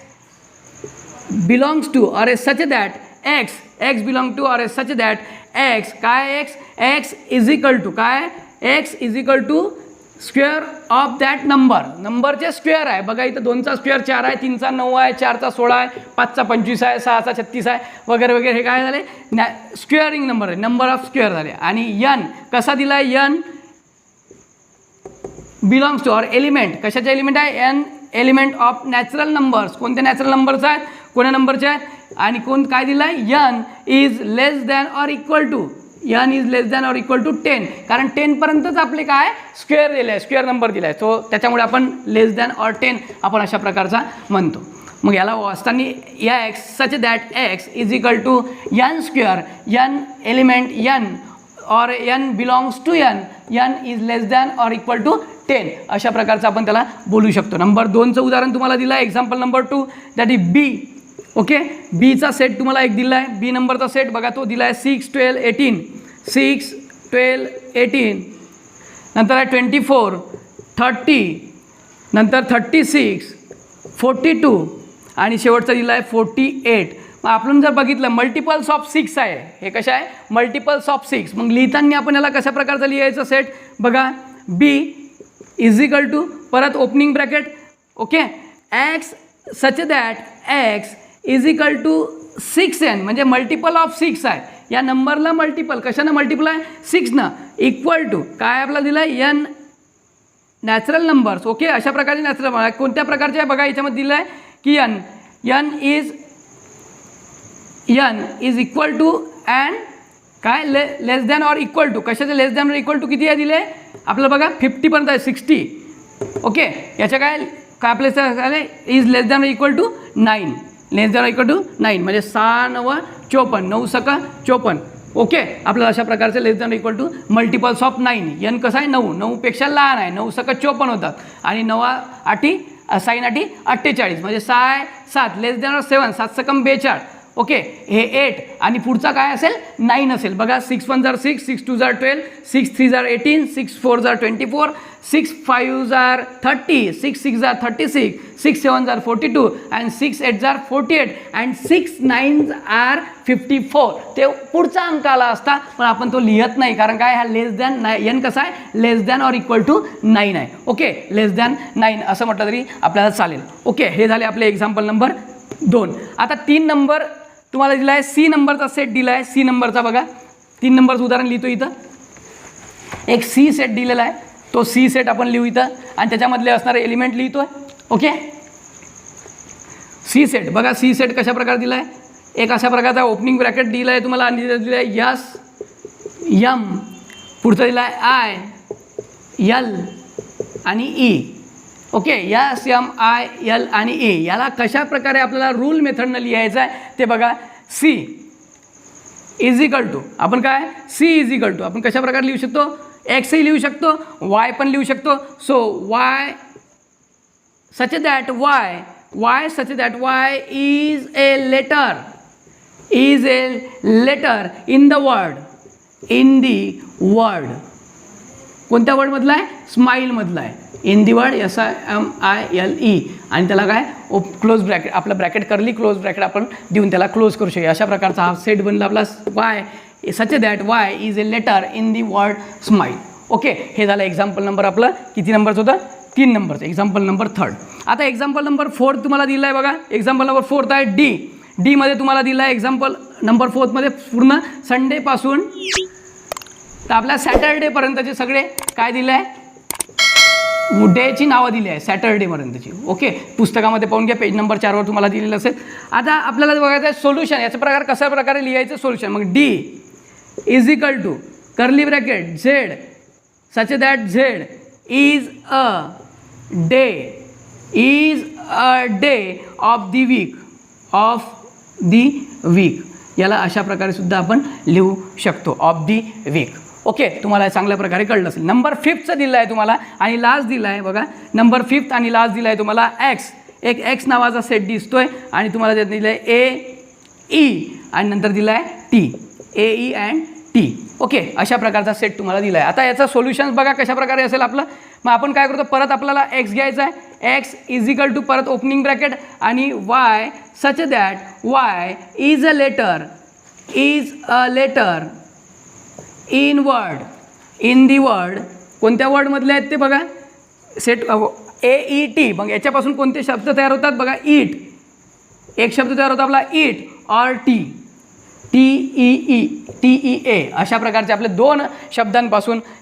belongs to or a such that X belong to or a such that X काय एक्स इज इक्वल टू काय X is equal to square of that number. नंबरचे स्क्वेअर आहे. बघा इथं 2चा स्क्वेअर 4 आहे, 3चा 9 आहे, 4चा 16 आहे, 5चा 25 आहे, 6चा 36 आहे वगैरे वगैरे. हे काय झाले? स्क्वेअरिंग नंबर आहे, नंबर ऑफ स्क्वेअर झाले. आणि यन कसा दिला आहे? N belongs to or element. कशाचे एलिमेंट आहे? N element of natural numbers. कोणते नॅचरल नंबर्स आहेत? कोण्या नंबरचे आहेत? आणि कोण काय दिलं आहे? N is less than or equal to. N is less than or equal to 10. कारण 10 पर्यंतच आपले काय स्क्वेअर दिले आहे, स्क्वेअर नंबर दिला आहे. सो त्याच्यामुळे आपण लेस दॅन ऑर 10 आपण अशा प्रकारचा म्हणतो. मग याला वाचताना या x such that x is equal to n square, n element n or n belongs to n, n is less than or equal to 10 अशा प्रकारचं आपण त्याला बोलू शकतो. नंबर 2चं उदाहरण तुम्हाला दिलं आहे. Example number 2 that is B. Okay. बीचा सेट तुम्हाला एक दिला आहे. बी नंबरचा सेट बघा तो दिला आहे 6, 12, 18. 6, 12, 18. नंतर आहे 24, 30, नंतर 36, 42 आणि शेवटचा दिला आहे 48. मग आपण जर बघितलं मल्टिपल्स ऑफ 6 आहे. हे कशा आहे? Multiples of 6. मग लिहिताना आपण याला कशा प्रकारचं लिहायचं सेट? बघा बी इज इक्वल टू परत opening bracket. Okay. X such that x is equal to 6n म्हणजे मल्टिपल ऑफ 6 आहे. या नंबरला मल्टिपल कशानं मल्टिपल आहे? 6नं. इक्वल टू काय आपल्याला दिलं आहे? N natural numbers. ओके. अशा प्रकारचे नॅचरल नंबर कोणत्या प्रकारचे आहे? बघा याच्यामध्ये दिलं आहे की n is equal to and काय less than or equal to. कशाचे less than or equal to किती आहे दिले आपल्याला? बघा 50 पर्यंत आहे, 60. ओके. याच्या काय आपल्या is less than or equal to 9. Less than equal to 9 म्हणजे 6, 9, 54. 9 सका 54. ओके. आपल्याला अशा प्रकारचे less than equal to multiples of 9. यन कसं आहे? 9. 9 पेक्षा लहान आहे. 9 सका 54 होतात. आणि 9 8 साईन 8 48 म्हणजे 6 आहे 7. लेस दॅन ऑर 7. 7 सकम 42. ओके, हे 8 आणि पुढचा काय असेल 9 असेल बघा. 6 1 जार 6, 6 2 जार 12, 6 3 जार 18, 6 4 जार 24, 6 5 जार 30, 6 6 जार 36, 6 7 जार 42 अँड 6 8 जार 48 अँड 6 9 आर 54. ते पुढचा अंक आला असता, पण आपण तो लिहत नाही कारण काय, हा लेस दॅन एन कसा आहे, लेस दॅन ऑर इक्वल टू 9 आहे. ओके, लेस दॅन 9 असं म्हटलं तरी आपल्याला चालेल. ओके, हे झाले आपले एक्झाम्पल नंबर 2. आता 3 नंबर तुम्हाला दिला आहे, सी नंबरचा सेट दिला आहे. सी नंबरचा बघा, 3 नंबरचं उदाहरण लिहितो इथं. एक सी सेट दिलेला आहे, तो सी सेट आपण लिहू इथं आणि त्याच्यामधले असणारे एलिमेंट लिहितोय. ओके, सी सेट बघा, सी सेट कशा प्रकारे दिला आहे, एक अशा प्रकारचा ओपनिंग ब्रॅकेट दिला आहे तुम्हाला आणि दिला आहे यस यम, पुढचा दिला आहे आय यल आणि e. Okay, yes m i l आणि ई. याला कशा प्रकारे आपल्याला रूल मेथडनं लिहायचं आहे ते बघा. सी इज इक्वल टू, आपण काय, सी इज इक्वल टू आपण कशा प्रकारे लिहू शकतो, एक्सही लिहू शकतो, वाय पण लिहू शकतो. So y such that y such that y is a letter in the word. कोणत्या वर्डमधला आहे, स्माईलमधला आहे. इन दी वर्ड SIMILE आणि त्याला काय क्लोज ब्रॅकेट, आपलं ब्रॅकेट करली क्लोज ब्रॅकेट आपण देऊन त्याला क्लोज करू शकतो. अशा प्रकारचा हा सेट बनला आपला. Y such that y is a letter in the word smile. Okay, हे झालं एक्झाम्पल नंबर आपलं किती नंबरचं होतं, 3 नंबरचं, एक्झाम्पल नंबर 3. आता एक्झाम्पल नंबर 4 तुम्हाला दिला आहे बघा. एक्झाम्पल नंबर 4 आहे डी मध्ये तुम्हाला दिला आहे. एक्झाम्पल नंबर 4 मध्ये पूर्ण संडेपासून तर आपल्या सॅटर्डेपर्यंतचे सगळे काय दिलं आहे, डेची नावं दिली आहे सॅटर्डेपर्यंतची. ओके, पुस्तकामध्ये पाहून घ्या, पेज नंबर 4 वर तुम्हाला दिलेलं असेल. आता आपल्याला बघायचं आहे सोल्युशन, याचा प्रकार कशा प्रकारे लिहायचं सोल्युशन. मग D is equal to curly bracket z such that z is a day of the week. याला अशा प्रकारे सुद्धा आपण लिहू शकतो, ऑफ दी वीक. ओके, तुम्हाला चांगल्या प्रकारे कळलं असेल. नंबर 5चं दिलं आहे तुम्हाला आणि लास्ट दिला आहे बघा. नंबर 5 आणि लास्ट दिला आहे तुम्हाला एक्स. एक एक्स नावाचा सेट दिसतोय आणि तुम्हाला त्यात दिलं आहे AE आणि नंतर दिला आहे T, AE and T. Okay, अशा प्रकारचा सेट तुम्हाला दिला आहे. आता याचं सोल्युशन बघा कशा प्रकारे असेल आपलं. मग आपण काय करतो, परत आपल्याला एक्स घ्यायचा आहे. एक्स इज इक्वल टू परत ओपनिंग ब्रॅकेट आणि y such that y is a letter in the word. कोणत्या वर्डमधले आहेत ते बघा, सेट AET. मग याच्यापासून कोणते शब्द तयार होतात बघा, ईट. एक शब्द तयार होतो आपला ईट ऑर TEA. अशा प्रकारचे आपले 2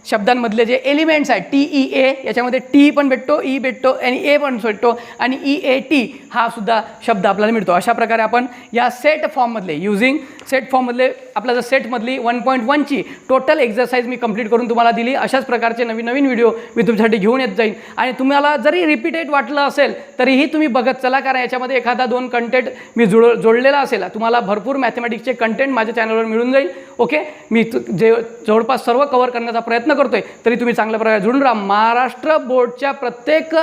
शब्दांमधले जे एलिमेंट्स आहेत TEA, याच्यामध्ये टी पण भेटतो, ई भेटतो आणि ए पण भेटतो आणि EAT हा सुद्धा शब्द आपल्याला मिळतो. अशा प्रकारे आपण या सेट फॉर्ममधले युझिंग सेट फॉर्ममधले आपल्या जर सेटमधली 1.1ची टोटल एक्झरसाइज मी कंप्लीट करून तुम्हाला दिली. अशाच प्रकारचे नवीन व्हिडिओ मी तुमच्यासाठी घेऊन येत जाईन आणि तुम्हाला जरी रिपीटेड वाटलं असेल तरीही तुम्ही बघत चला, कारण याच्यामध्ये एखादा 2 कंटेंट मी जोडलेला असेल. तुम्हाला भरपूर मॅथमॅटिक्सचे कंटेंट माझ्या चॅनलवर मिळून जाईल. ओके, मी जे जवळपास सर्व कव्हर करण्याचा प्रयत्न करतोय, तरी तुम्ही चांगल्या प्रकारे जुळून राहा. महाराष्ट्र बोर्डच्या प्रत्येक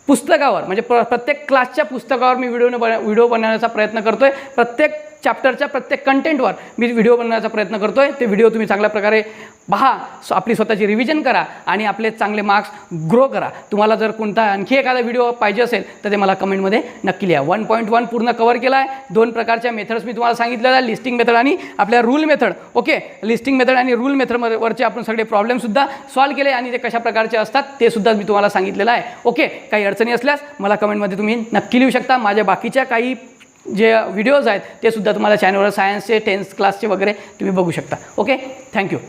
पुस्तकावर म्हणजे प्रत्येक क्लासच्या पुस्तकावर मी व्हिडिओ बनवण्याचा प्रयत्न करतोय. प्रत्येक चॅप्टरच्या प्रत्येक कंटेंटवर मी व्हिडिओ बनवण्याचा प्रयत्न करतोय. ते व्हिडिओ तुम्ही चांगल्या प्रकारे पहा, आपली स्वतःची रिव्हिजन करा आणि आपले चांगले मार्क्स ग्रो करा. तुम्हाला जर कोणता आणखी एखादा व्हिडिओ पाहिजे असेल तर ते मला कमेंटमध्ये नक्की लिहा. 1.1 पूर्ण कव्हर केला आहे. 2 प्रकारच्या मेथड्स मी तुम्हाला सांगितलेल्या, लिस्टिंग मेथड आणि आपल्या rule method. Okay, listing method आणि रूल मेथडवरचे आपण सगळे प्रॉब्लेमसुद्धा सॉल्व्ह केले आणि ते कशा प्रकारचे असतात ते सुद्धा मी तुम्हाला सांगितलेलं आहे. ओके, काही अडचणी असल्यास मला कमेंटमध्ये तुम्ही नक्की लिहू शकता. माझ्या बाकीच्या काही जे व्हिडिओज आहेत ते सुद्धा तुम्हाला चॅनलवर सायन्सचे 10th क्लासचे वगैरे तुम्ही बघू शकता. Okay, thank you.